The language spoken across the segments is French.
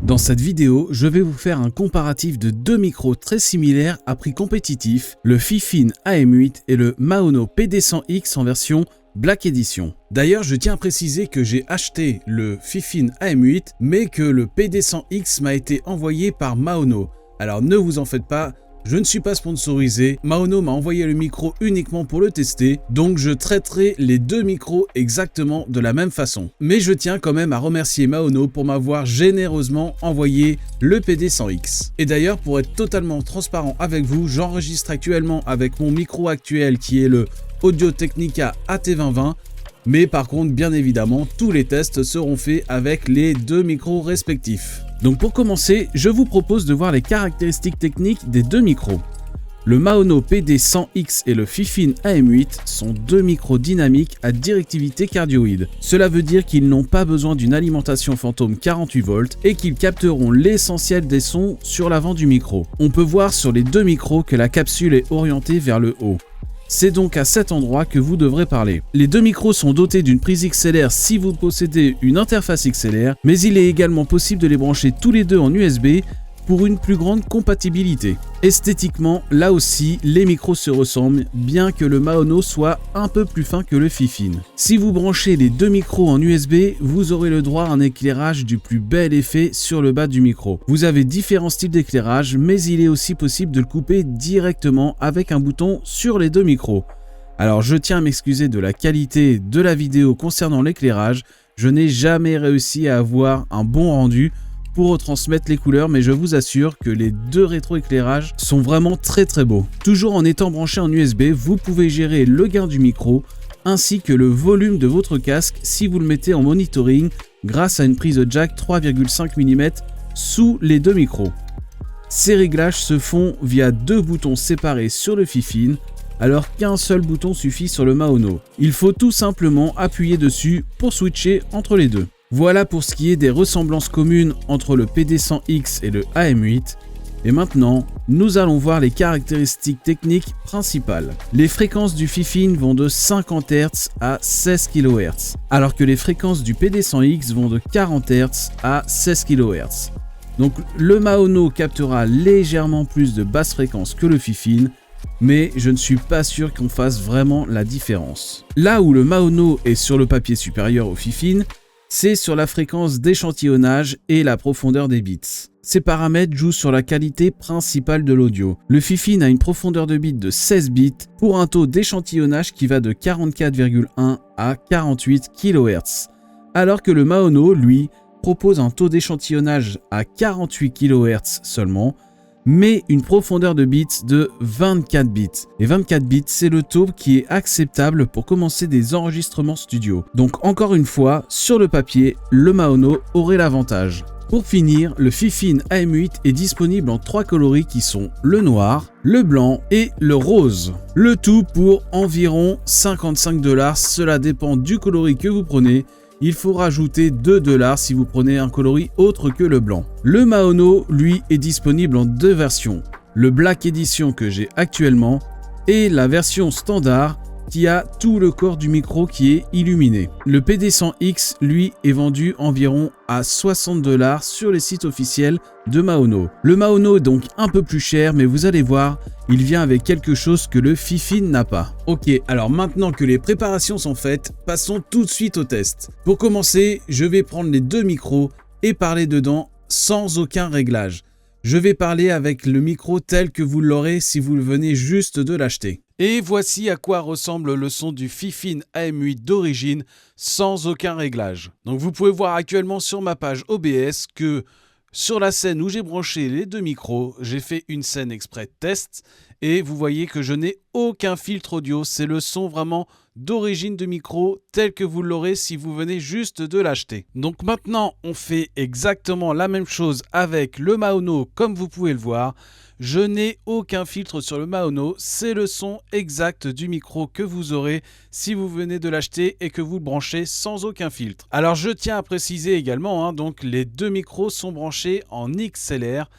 Dans cette vidéo, je vais vous faire un comparatif de deux micros très similaires à prix compétitif, le Fifine AM8 et le Maono PD100X en version Black Edition. D'ailleurs, je tiens à préciser que j'ai acheté le Fifine AM8, mais que le PD100X m'a été envoyé par Maono. Alors ne vous en faites pas, je ne suis pas sponsorisé, Maono m'a envoyé le micro uniquement pour le tester, donc je traiterai les deux micros exactement de la même façon. Mais je tiens quand même à remercier Maono pour m'avoir généreusement envoyé le PD100X. Et d'ailleurs, pour être totalement transparent avec vous, j'enregistre actuellement avec mon micro actuel qui est le Audio-Technica AT2020, mais par contre, bien évidemment, tous les tests seront faits avec les deux micros respectifs. Donc pour commencer, je vous propose de voir les caractéristiques techniques des deux micros. Le Maono PD100X et le Fifine AM8 sont deux micros dynamiques à directivité cardioïde. Cela veut dire qu'ils n'ont pas besoin d'une alimentation fantôme 48 volts et qu'ils capteront l'essentiel des sons sur l'avant du micro. On peut voir sur les deux micros que la capsule est orientée vers le haut. C'est donc à cet endroit que vous devrez parler. Les deux micros sont dotés d'une prise XLR si vous possédez une interface XLR, mais il est également possible de les brancher tous les deux en USB pour une plus grande compatibilité. Esthétiquement, là aussi, les micros se ressemblent, bien que le Maono soit un peu plus fin que le Fifine. Si vous branchez les deux micros en USB, vous aurez le droit à un éclairage du plus bel effet sur le bas du micro. Vous avez différents styles d'éclairage, mais il est aussi possible de le couper directement avec un bouton sur les deux micros. Alors je tiens à m'excuser de la qualité de la vidéo concernant l'éclairage, je n'ai jamais réussi à avoir un bon rendu pour retransmettre les couleurs, mais je vous assure que les deux rétroéclairages sont vraiment très beaux. Toujours en étant branché en USB, vous pouvez gérer le gain du micro ainsi que le volume de votre casque si vous le mettez en monitoring grâce à une prise jack 3,5 mm sous les deux micros. Ces réglages se font via deux boutons séparés sur le Fifine, alors qu'un seul bouton suffit sur le Maono. Il faut tout simplement appuyer dessus pour switcher entre les deux. Voilà pour ce qui est des ressemblances communes entre le PD100X et le AM8. Et maintenant, nous allons voir les caractéristiques techniques principales. Les fréquences du Fifine vont de 50 Hz à 16 kHz, alors que les fréquences du PD100X vont de 40 Hz à 16 kHz. Donc le Maono captera légèrement plus de basses fréquences que le Fifine, mais je ne suis pas sûr qu'on fasse vraiment la différence. Là où le Maono est sur le papier supérieur au Fifine, c'est sur la fréquence d'échantillonnage et la profondeur des bits. Ces paramètres jouent sur la qualité principale de l'audio. Le Fifine a une profondeur de bits de 16 bits pour un taux d'échantillonnage qui va de 44,1 à 48 kHz, alors que le Maono, lui, propose un taux d'échantillonnage à 48 kHz seulement, mais une profondeur de bits de 24 bits. Et 24 bits, c'est le taux qui est acceptable pour commencer des enregistrements studio. Donc encore une fois, sur le papier, le Maono aurait l'avantage. Pour finir, le Fifine AM8 est disponible en trois coloris qui sont le noir, le blanc et le rose. Le tout pour environ 55 $, cela dépend du coloris que vous prenez. Il faut rajouter 2 $ si vous prenez un coloris autre que le blanc. Le Maono, lui, est disponible en deux versions. Le Black Edition que j'ai actuellement et la version standard qui a tout le corps du micro qui est illuminé. Le PD100X, lui, est vendu environ à 60 $ sur les sites officiels de Maono. Le Maono est donc un peu plus cher, mais vous allez voir, il vient avec quelque chose que le Fifine n'a pas. Ok, alors maintenant que les préparations sont faites, passons tout de suite au test. Pour commencer, je vais prendre les deux micros et parler dedans sans aucun réglage. Je vais parler avec le micro tel que vous l'aurez si vous venez juste de l'acheter. Et voici à quoi ressemble le son du Fifine AM8 d'origine sans aucun réglage. Donc vous pouvez voir actuellement sur ma page OBS que sur la scène où j'ai branché les deux micros, j'ai fait une scène exprès test et vous voyez que je n'ai aucun filtre audio. C'est le son vraiment d'origine de micro tel que vous l'aurez si vous venez juste de l'acheter. Donc maintenant, on fait exactement la même chose avec le Maono comme vous pouvez le voir. Je n'ai aucun filtre sur le Maono, c'est le son exact du micro que vous aurez si vous venez de l'acheter et que vous le branchez sans aucun filtre. Alors je tiens à préciser également, donc les deux micros sont branchés en XLR,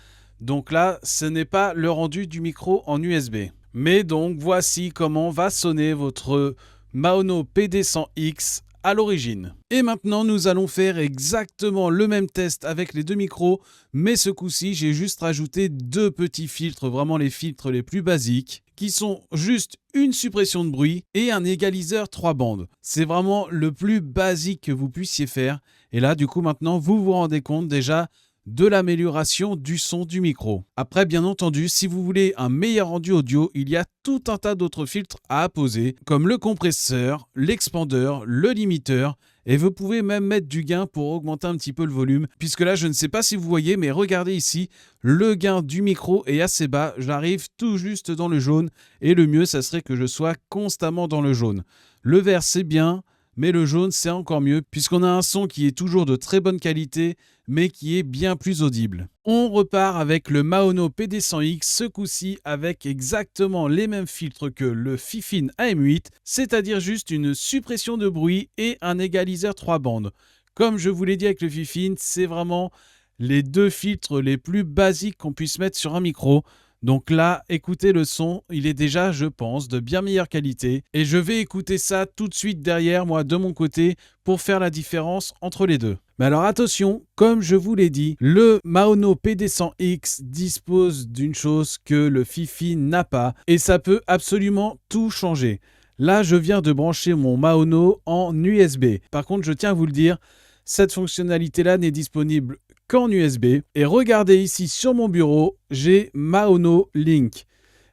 donc là ce n'est pas le rendu du micro en USB. Mais donc voici comment va sonner votre Maono PD100X à l'origine. Et maintenant, nous allons faire exactement le même test avec les deux micros, mais ce coup-ci, j'ai juste rajouté deux petits filtres, vraiment les filtres les plus basiques, qui sont juste une suppression de bruit et un égaliseur 3 bandes. C'est vraiment le plus basique que vous puissiez faire. Et là, du coup, maintenant, vous vous rendez compte déjà de l'amélioration du son du micro. Après, bien entendu, si vous voulez un meilleur rendu audio, il y a tout un tas d'autres filtres à apposer, comme le compresseur, l'expandeur, le limiteur, et vous pouvez même mettre du gain pour augmenter un petit peu le volume, puisque là, je ne sais pas si vous voyez, mais regardez ici, le gain du micro est assez bas, j'arrive tout juste dans le jaune, et le mieux, ça serait que je sois constamment dans le jaune. Le vert, c'est bien, mais le jaune, c'est encore mieux, puisqu'on a un son qui est toujours de très bonne qualité, mais qui est bien plus audible. On repart avec le Maono PD100X, ce coup-ci avec exactement les mêmes filtres que le Fifine AM8, c'est-à-dire juste une suppression de bruit et un égaliseur 3 bandes. Comme je vous l'ai dit avec le Fifine, c'est vraiment les deux filtres les plus basiques qu'on puisse mettre sur un micro. Donc là, écoutez le son, il est déjà, je pense, de bien meilleure qualité. Et je vais écouter ça tout de suite derrière, moi, de mon côté, pour faire la différence entre les deux. Mais alors attention, comme je vous l'ai dit, le Maono PD100X dispose d'une chose que le Fifine n'a pas. Et ça peut absolument tout changer. Là, je viens de brancher mon Maono en USB. Par contre, je tiens à vous le dire, cette fonctionnalité-là n'est disponible qu'en USB. Et regardez ici sur mon bureau, j'ai Maono Link.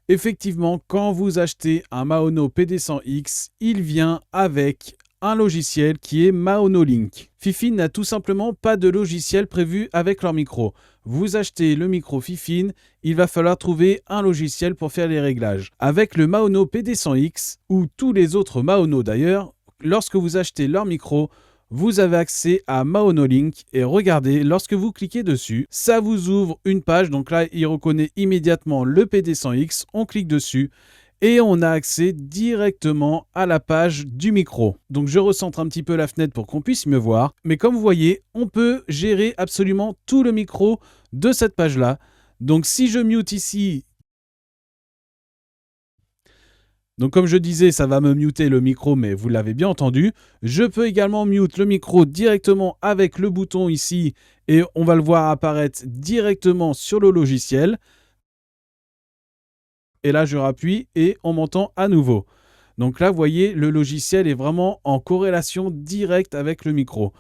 Effectivement, quand vous achetez un Maono PD100X, il vient avec un logiciel qui est Maono Link. Fifine n'a tout simplement pas de logiciel prévu avec leur micro. Vous achetez le micro Fifine, il va falloir trouver un logiciel pour faire les réglages. Avec le Maono PD100X, ou tous les autres Maono d'ailleurs, lorsque vous achetez leur micro, vous avez accès à Maono Link et regardez, lorsque vous cliquez dessus, ça vous ouvre une page. Donc là, il reconnaît immédiatement le PD100X, on clique dessus et on a accès directement à la page du micro. Donc je recentre un petit peu la fenêtre pour qu'on puisse me voir. Mais comme vous voyez, on peut gérer absolument tout le micro de cette page-là. Donc si je mute ici, donc comme je disais, ça va me muter le micro, mais vous l'avez bien entendu. Je peux également mute le micro directement avec le bouton ici et on va le voir apparaître directement sur le logiciel. Et là, je rappuie et on m'entend à nouveau. Donc là, vous voyez, le logiciel est vraiment en corrélation directe avec le micro.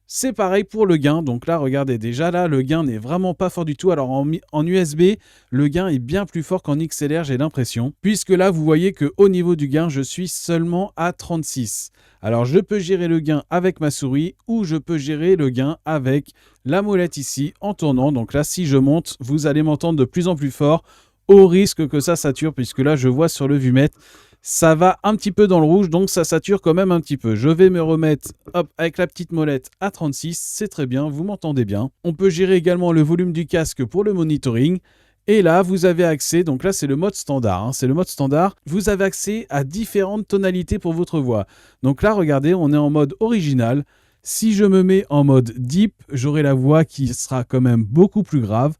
C'est pareil pour le gain. Donc là, regardez, déjà là, le gain n'est vraiment pas fort du tout. Alors en USB, le gain est bien plus fort qu'en XLR, j'ai l'impression. Puisque là, vous voyez qu'au niveau du gain, je suis seulement à 36. Alors je peux gérer le gain avec ma souris ou je peux gérer le gain avec la molette ici en tournant. Donc là, si je monte, vous allez m'entendre de plus en plus fort au risque que ça sature. Puisque là, je vois sur le vumètre, ça va un petit peu dans le rouge, donc ça sature quand même un petit peu. Je vais me remettre avec la petite molette à 36, c'est très bien, vous m'entendez bien. On peut gérer également le volume du casque pour le monitoring. Et là, vous avez accès, donc là c'est le mode standard, c'est le mode standard. Vous avez accès à différentes tonalités pour votre voix. Donc là, regardez, on est en mode original. Si je me mets en mode deep, j'aurai la voix qui sera quand même beaucoup plus grave.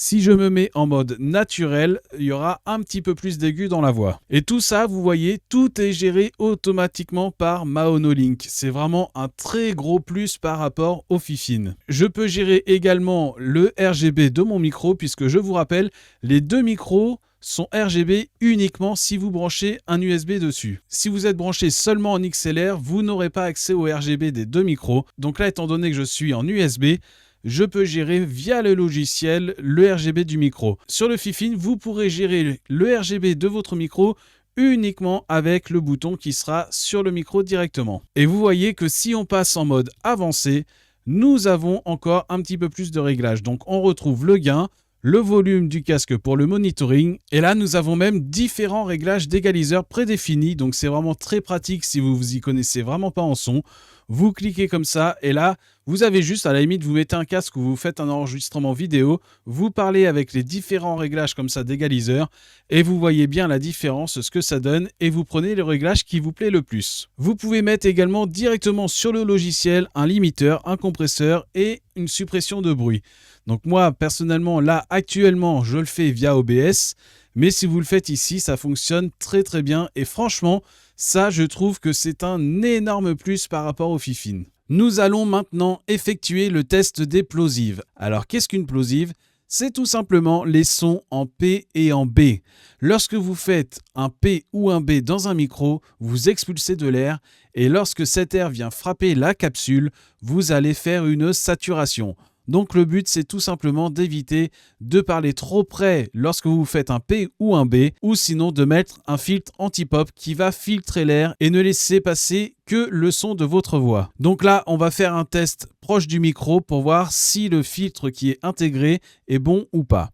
Si je me mets en mode naturel, il y aura un petit peu plus d'aigu dans la voix. Et tout ça, vous voyez, tout est géré automatiquement par Maono Link. C'est vraiment un très gros plus par rapport au Fifine. Je peux gérer également le RGB de mon micro, puisque je vous rappelle, les deux micros sont RGB uniquement si vous branchez un USB dessus. Si vous êtes branché seulement en XLR, vous n'aurez pas accès au RGB des deux micros. Donc là, étant donné que je suis en USB, je peux gérer via le logiciel le RGB du micro. Sur le Fifine, vous pourrez gérer le RGB de votre micro uniquement avec le bouton qui sera sur le micro directement. Et vous voyez que si on passe en mode avancé, nous avons encore un petit peu plus de réglages. Donc on retrouve le gain, le volume du casque pour le monitoring. Et là, nous avons même différents réglages d'égaliseur prédéfinis. Donc c'est vraiment très pratique si vous vous y connaissez vraiment pas en son. Vous cliquez comme ça et là, vous avez juste, à la limite, vous mettez un casque ou vous faites un enregistrement vidéo, vous parlez avec les différents réglages comme ça d'égaliseur et vous voyez bien la différence, ce que ça donne et vous prenez le réglage qui vous plaît le plus. Vous pouvez mettre également directement sur le logiciel un limiteur, un compresseur et une suppression de bruit. Donc moi, personnellement, là, actuellement, je le fais via OBS, mais si vous le faites ici, ça fonctionne très très bien et franchement, Ça, je trouve que c'est un énorme plus par rapport au Fifine. Nous allons maintenant effectuer le test des plosives. Alors, qu'est-ce qu'une plosive ? C'est tout simplement les sons en P et en B. Lorsque vous faites un P ou un B dans un micro, vous expulsez de l'air et lorsque cet air vient frapper la capsule, vous allez faire une saturation. Donc le but, c'est tout simplement d'éviter de parler trop près lorsque vous faites un P ou un B, ou sinon de mettre un filtre anti-pop qui va filtrer l'air et ne laisser passer que le son de votre voix. Donc là, on va faire un test proche du micro pour voir si le filtre qui est intégré est bon ou pas.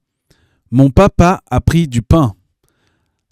Mon papa a pris du pain.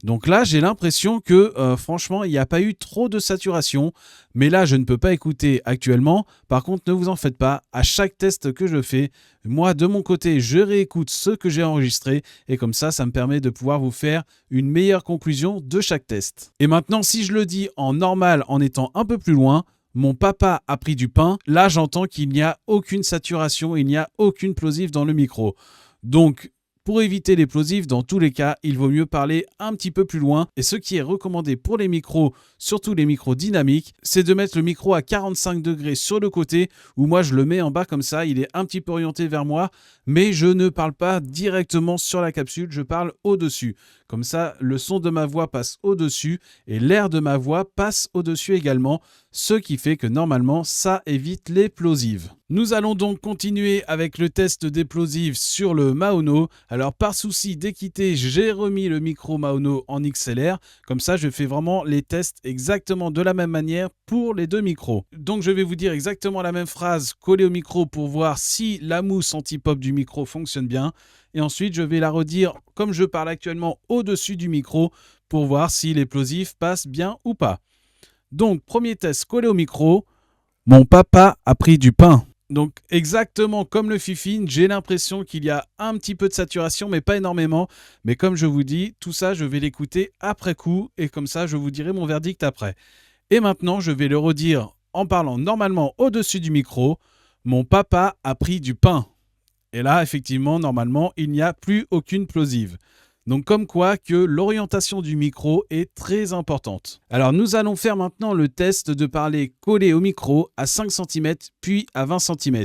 Donc là, j'ai l'impression que franchement, il n'y a pas eu trop de saturation. Mais là, je ne peux pas écouter actuellement. Par contre, ne vous en faites pas. À chaque test que je fais, moi, de mon côté, je réécoute ce que j'ai enregistré. Et comme ça me permet de pouvoir vous faire une meilleure conclusion de chaque test. Et maintenant, si je le dis en normal, en étant un peu plus loin, mon papa a pris du pain. Là, j'entends qu'il n'y a aucune saturation, il n'y a aucune plosive dans le micro. Donc, pour éviter les plosives, dans tous les cas, il vaut mieux parler un petit peu plus loin. Et ce qui est recommandé pour les micros, surtout les micros dynamiques, c'est de mettre le micro à 45 degrés sur le côté, ou moi je le mets en bas comme ça, il est un petit peu orienté vers moi, mais je ne parle pas directement sur la capsule, je parle au-dessus. Comme ça, le son de ma voix passe au-dessus et l'air de ma voix passe au-dessus également, ce qui fait que normalement, ça évite les plosives. Nous allons donc continuer avec le test des plosives sur le Maono. Alors par souci d'équité, j'ai remis le micro Maono en XLR. Comme ça, je fais vraiment les tests exactement de la même manière pour les deux micros. Donc je vais vous dire exactement la même phrase collée au micro pour voir si la mousse anti-pop du micro fonctionne bien. Et ensuite, je vais la redire comme je parle actuellement au-dessus du micro pour voir si les plosives passent bien ou pas. Donc, premier test collé au micro. Mon papa a pris du pain. Donc, exactement comme le Fifine, j'ai l'impression qu'il y a un petit peu de saturation, mais pas énormément. Mais comme je vous dis, tout ça, je vais l'écouter après coup. Et comme ça, je vous dirai mon verdict après. Et maintenant, je vais le redire en parlant normalement au-dessus du micro. Mon papa a pris du pain. Et là, effectivement, normalement, il n'y a plus aucune plosive. Donc comme quoi que l'orientation du micro est très importante. Alors nous allons faire maintenant le test de parler collé au micro à 5 cm puis à 20 cm.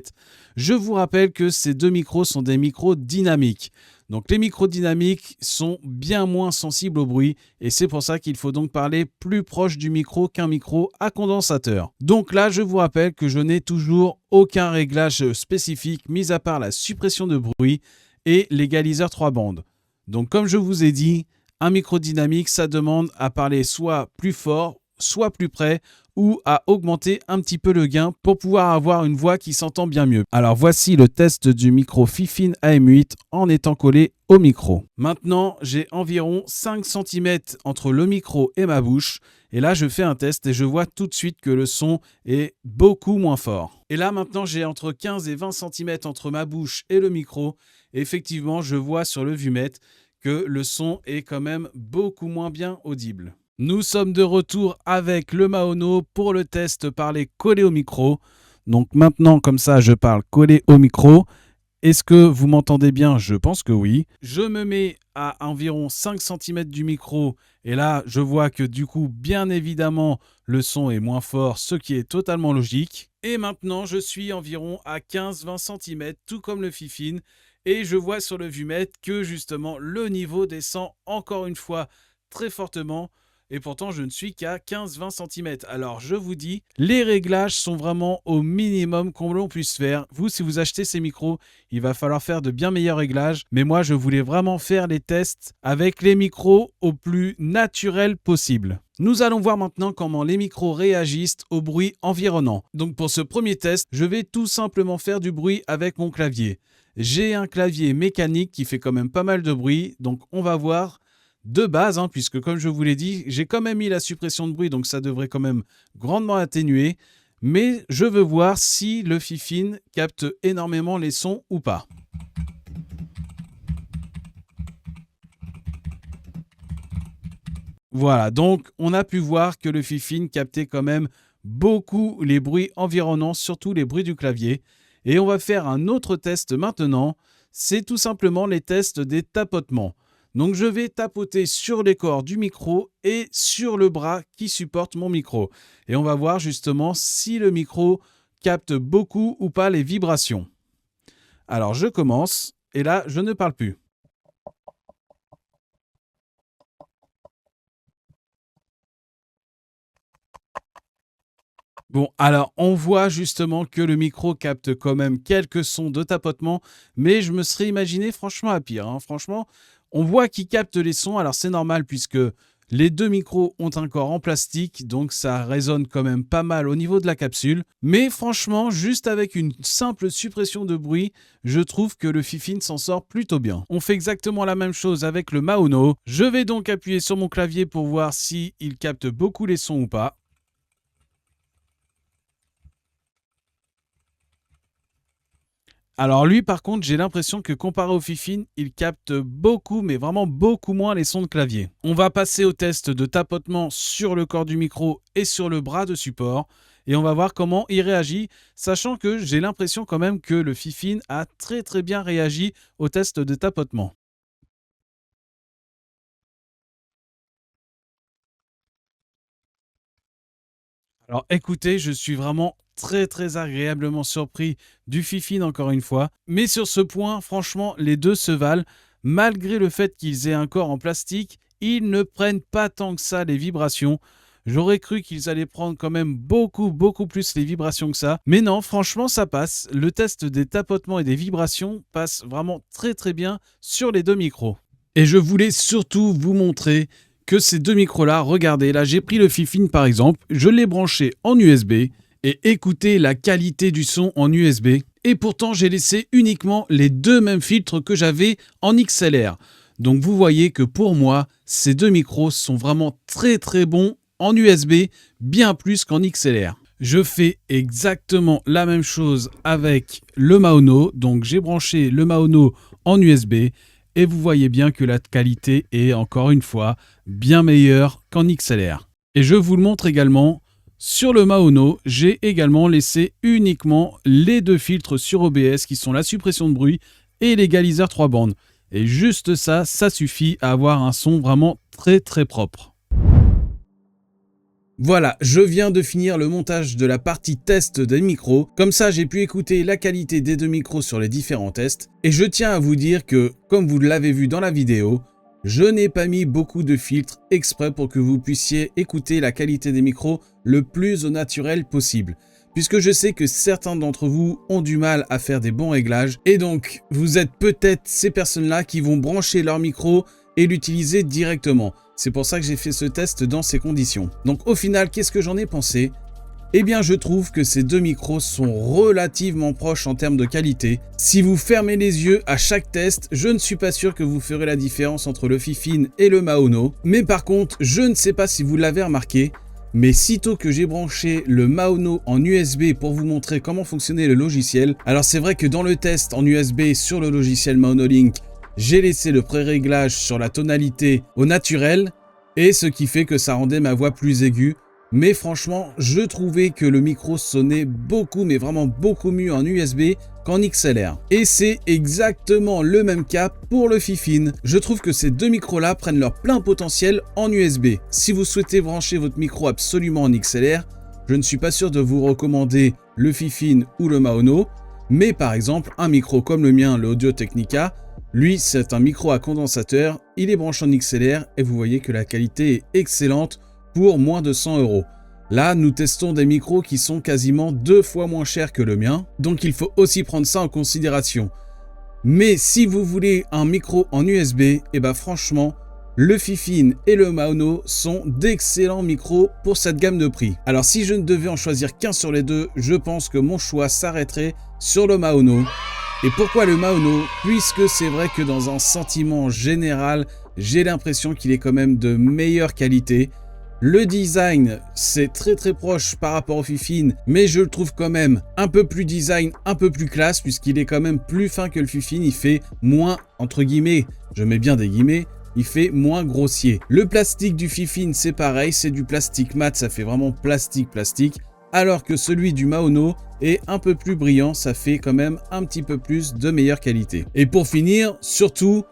Je vous rappelle que ces deux micros sont des micros dynamiques. Donc les micros dynamiques sont bien moins sensibles au bruit et c'est pour ça qu'il faut donc parler plus proche du micro qu'un micro à condensateur. Donc là, je vous rappelle que je n'ai toujours aucun réglage spécifique mis à part la suppression de bruit et l'égaliseur 3 bandes. Donc comme je vous ai dit, un micro dynamique, ça demande à parler soit plus fort, soit plus près ou à augmenter un petit peu le gain pour pouvoir avoir une voix qui s'entend bien mieux. Alors voici le test du micro Fifine AM8 en étant collé au micro. Maintenant, j'ai environ 5 cm entre le micro et ma bouche. Et là, je fais un test et je vois tout de suite que le son est beaucoup moins fort. Et là, maintenant, j'ai entre 15 et 20 cm entre ma bouche et le micro. Et effectivement, je vois sur le vumètre que le son est quand même beaucoup moins bien audible. Nous sommes de retour avec le Maono pour le test parler collé au micro. Donc maintenant, comme ça, je parle collé au micro. Est-ce que vous m'entendez bien ? Je pense que oui. Je me mets à environ 5 cm du micro et là, je vois que du coup, bien évidemment, le son est moins fort, ce qui est totalement logique. Et maintenant, je suis environ à 15-20 cm, tout comme le Fifine. Et je vois sur le vumètre que justement, le niveau descend encore une fois très fortement. Et pourtant, je ne suis qu'à 15-20 cm. Alors, je vous dis, les réglages sont vraiment au minimum qu'on l'on puisse faire. Vous, si vous achetez ces micros, il va falloir faire de bien meilleurs réglages. Mais moi, je voulais vraiment faire les tests avec les micros au plus naturel possible. Nous allons voir maintenant comment les micros réagissent au bruit environnant. Donc, pour ce premier test, je vais tout simplement faire du bruit avec mon clavier. J'ai un clavier mécanique qui fait quand même pas mal de bruit. Donc, on va voir de base, puisque comme je vous l'ai dit, j'ai quand même mis la suppression de bruit, donc ça devrait quand même grandement atténuer. Mais je veux voir si le Fifine capte énormément les sons ou pas. Voilà, donc on a pu voir que le Fifine captait quand même beaucoup les bruits environnants, surtout les bruits du clavier. Et on va faire un autre test maintenant, c'est tout simplement les tests des tapotements. Donc je vais tapoter sur les cords du micro et sur le bras qui supporte mon micro. Et on va voir justement si le micro capte beaucoup ou pas les vibrations. Alors je commence et là je ne parle plus. Bon, alors on voit justement que le micro capte quand même quelques sons de tapotement, mais je me serais imaginé franchement à pire, hein. Franchement, on voit qu'il capte les sons, alors c'est normal puisque les deux micros ont un corps en plastique, donc ça résonne quand même pas mal au niveau de la capsule. Mais franchement, juste avec une simple suppression de bruit, je trouve que le Fifine s'en sort plutôt bien. On fait exactement la même chose avec le Maono. Je vais donc appuyer sur mon clavier pour voir si il capte beaucoup les sons ou pas. Alors lui, par contre, j'ai l'impression que comparé au Fifine, il capte beaucoup, mais vraiment beaucoup moins les sons de clavier. On va passer au test de tapotement sur le corps du micro et sur le bras de support. Et on va voir comment il réagit, sachant que j'ai l'impression quand même que le Fifine a très bien réagi au test de tapotement. Alors écoutez, je suis vraiment très agréablement surpris du Fifine encore une fois. Mais sur ce point, franchement, les deux se valent. Malgré le fait qu'ils aient un corps en plastique, ils ne prennent pas tant que ça les vibrations. J'aurais cru qu'ils allaient prendre quand même beaucoup plus les vibrations que ça. Mais non, franchement, ça passe. Le test des tapotements et des vibrations passe vraiment très bien sur les deux micros. Et je voulais surtout vous montrer que ces deux micros-là, regardez, là j'ai pris le Fifine par exemple, je l'ai branché en USB et écoutez la qualité du son en USB. Et pourtant j'ai laissé uniquement les deux mêmes filtres que j'avais en XLR. Donc vous voyez que pour moi, ces deux micros sont vraiment très bons en USB, bien plus qu'en XLR. Je fais exactement la même chose avec le Maono. Donc j'ai branché le Maono en USB. Et vous voyez bien que la qualité est encore une fois bien meilleure qu'en XLR. Et je vous le montre également, sur le Maono, j'ai également laissé uniquement les deux filtres sur OBS qui sont la suppression de bruit et l'égaliseur 3 bandes. Et juste ça, ça suffit à avoir un son vraiment très propre. Voilà, je viens de finir le montage de la partie test des micros. Comme ça, j'ai pu écouter la qualité des deux micros sur les différents tests. Et je tiens à vous dire que, comme vous l'avez vu dans la vidéo, je n'ai pas mis beaucoup de filtres exprès pour que vous puissiez écouter la qualité des micros le plus au naturel possible. Puisque je sais que certains d'entre vous ont du mal à faire des bons réglages. Et donc, vous êtes peut-être ces personnes-là qui vont brancher leur micro et l'utiliser directement. C'est pour ça que j'ai fait ce test dans ces conditions. Donc au final, qu'est-ce que j'en ai pensé? Eh bien, je trouve que ces deux micros sont relativement proches en termes de qualité. Si vous fermez les yeux à chaque test, je ne suis pas sûr que vous ferez la différence entre le Fifine et le Maono. Mais par contre, je ne sais pas si vous l'avez remarqué, mais sitôt que j'ai branché le Maono en USB pour vous montrer comment fonctionnait le logiciel, alors c'est vrai que dans le test en USB sur le logiciel Maonolink, j'ai laissé le pré-réglage sur la tonalité au naturel, et ce qui fait que ça rendait ma voix plus aiguë. Mais franchement, je trouvais que le micro sonnait beaucoup, mais vraiment beaucoup mieux en USB qu'en XLR. Et c'est exactement le même cas pour le Fifine. Je trouve que ces deux micros-là prennent leur plein potentiel en USB. Si vous souhaitez brancher votre micro absolument en XLR, je ne suis pas sûr de vous recommander le Fifine ou le Maono, mais par exemple, un micro comme le mien, le Audio-Technica, lui, c'est un micro à condensateur, il est branché en XLR et vous voyez que la qualité est excellente pour moins de 100 €. Là, nous testons des micros qui sont quasiment 2 fois moins chers que le mien, donc il faut aussi prendre ça en considération. Mais si vous voulez un micro en USB, eh ben franchement, le Fifine et le Maono sont d'excellents micros pour cette gamme de prix. Alors si je ne devais en choisir qu'un sur les deux, je pense que mon choix s'arrêterait sur le Maono. Et pourquoi le Maono? Puisque c'est vrai que dans un sentiment général, j'ai l'impression qu'il est quand même de meilleure qualité. Le design, c'est très proche par rapport au Fifine, mais je le trouve quand même un peu plus design, un peu plus classe, puisqu'il est quand même plus fin que le Fifine. Il fait moins, entre guillemets, je mets bien des guillemets, il fait moins grossier. Le plastique du Fifine, c'est pareil, c'est du plastique mat, ça fait vraiment plastique. Alors que celui du Maono est un peu plus brillant, ça fait quand même un petit peu plus de meilleure qualité. Et pour finir, surtout,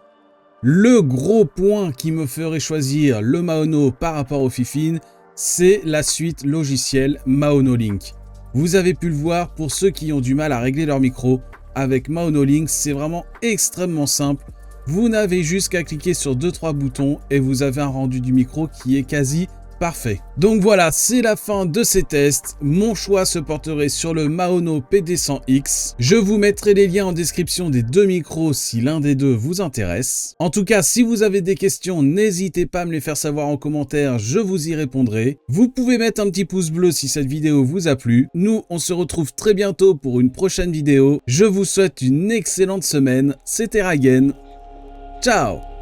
Le gros point qui me ferait choisir le Maono par rapport au Fifine, c'est la suite logicielle Maono Link. Vous avez pu le voir, pour ceux qui ont du mal à régler leur micro, avec Maono Link, c'est vraiment extrêmement simple. Vous n'avez juste qu'à cliquer sur 2-3 boutons et vous avez un rendu du micro qui est quasi parfait. Donc voilà, c'est la fin de ces tests. Mon choix se porterait sur le Maono PD100X. Je vous mettrai les liens en description des deux micros si l'un des deux vous intéresse. En tout cas, si vous avez des questions, n'hésitez pas à me les faire savoir en commentaire, je vous y répondrai. Vous pouvez mettre un petit pouce bleu si cette vidéo vous a plu. Nous, on se retrouve très bientôt pour une prochaine vidéo. Je vous souhaite une excellente semaine. C'était Ragen. Ciao!